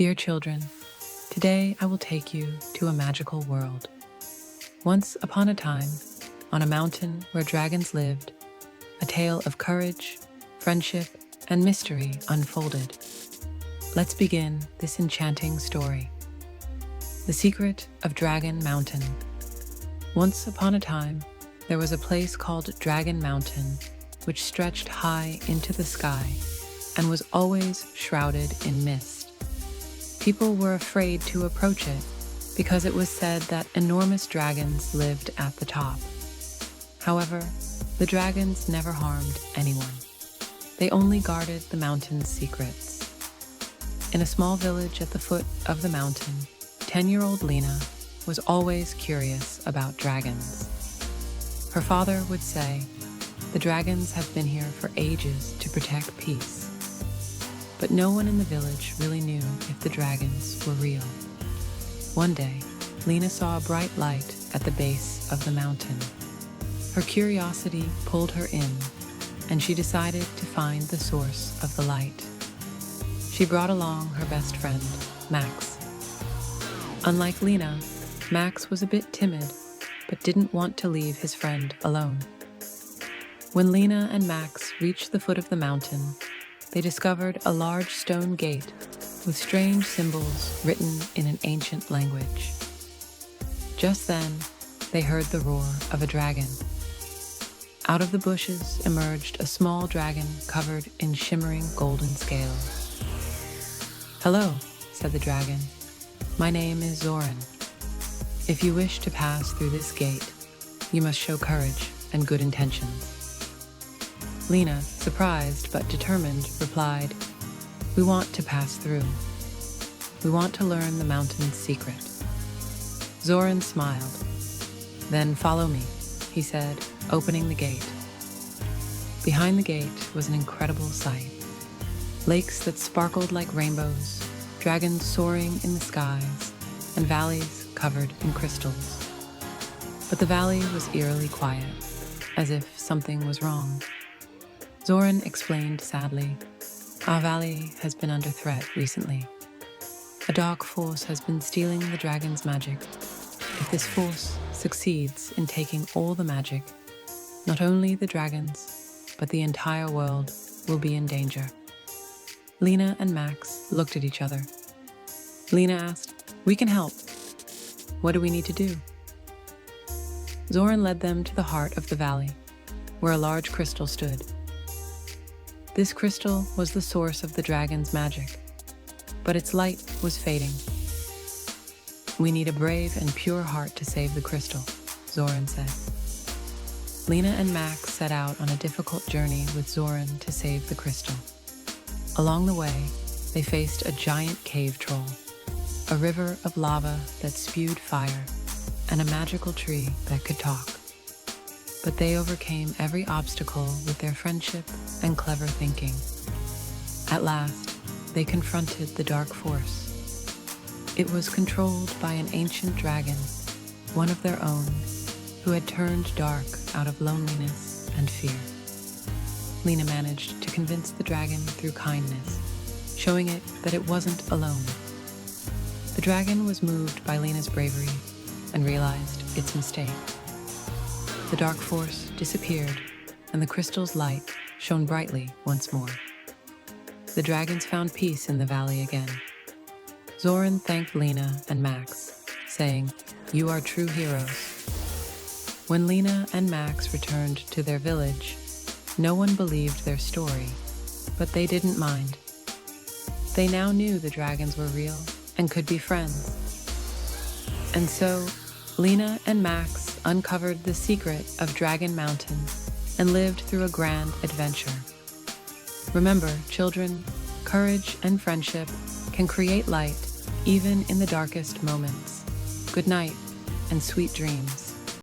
Dear children, today I will take you to a magical world. Once upon a time, on a mountain where dragons lived, a tale of courage, friendship, and mystery unfolded. Let's begin this enchanting story. The Secret of Dragon Mountain. Once upon a time, there was a place called Dragon Mountain, which stretched high into the sky and was always shrouded in mist. People were afraid to approach it because it was said that enormous dragons lived at the top. However, the dragons never harmed anyone. They only guarded the mountain's secrets. In a small village at the foot of the mountain, 10-year-old Lena was always curious about dragons. Her father would say, "The dragons have been here for ages to protect peace." But no one in the village really knew if the dragons were real. One day, Lena saw a bright light at the base of the mountain. Her curiosity pulled her in, and she decided to find the source of the light. She brought along her best friend, Max. Unlike Lena, Max was a bit timid, but didn't want to leave his friend alone. When Lena and Max reached the foot of the mountain, they discovered a large stone gate with strange symbols written in an ancient language. Just then, they heard the roar of a dragon. Out of the bushes emerged a small dragon covered in shimmering golden scales. "Hello," said the dragon. "My name is Zoran. If you wish to pass through this gate, you must show courage and good intentions." Lena, surprised but determined, replied, "We want to pass through. We want to learn the mountain's secret." Zoran smiled. "Then follow me," he said, opening the gate. Behind the gate was an incredible sight. Lakes that sparkled like rainbows, dragons soaring in the skies, and valleys covered in crystals. But the valley was eerily quiet, as if something was wrong. Zoran explained sadly, "Our valley has been under threat recently. A dark force has been stealing the dragon's magic. If this force succeeds in taking all the magic, not only the dragons, but the entire world will be in danger." Lena and Max looked at each other. Lena asked, "We can help. What do we need to do?" Zoran led them to the heart of the valley, where a large crystal stood. This crystal was the source of the dragon's magic, but its light was fading. "We need a brave and pure heart to save the crystal," Zoran said. Lena and Max set out on a difficult journey with Zoran to save the crystal. Along the way, they faced a giant cave troll, a river of lava that spewed fire, and a magical tree that could talk. But they overcame every obstacle with their friendship and clever thinking. At last, they confronted the dark force. It was controlled by an ancient dragon, one of their own, who had turned dark out of loneliness and fear. Lena managed to convince the dragon through kindness, showing it that it wasn't alone. The dragon was moved by Lena's bravery and realized its mistake. The dark force disappeared, and the crystal's light shone brightly once more. The dragons found peace in the valley again. Zoran thanked Lena and Max, saying, "You are true heroes." When Lena and Max returned to their village, no one believed their story, but they didn't mind. They now knew the dragons were real and could be friends. And so, Lena and Max uncovered the secret of Dragon Mountain and lived through a grand adventure. Remember, children, courage and friendship can create light even in the darkest moments. Good night and sweet dreams.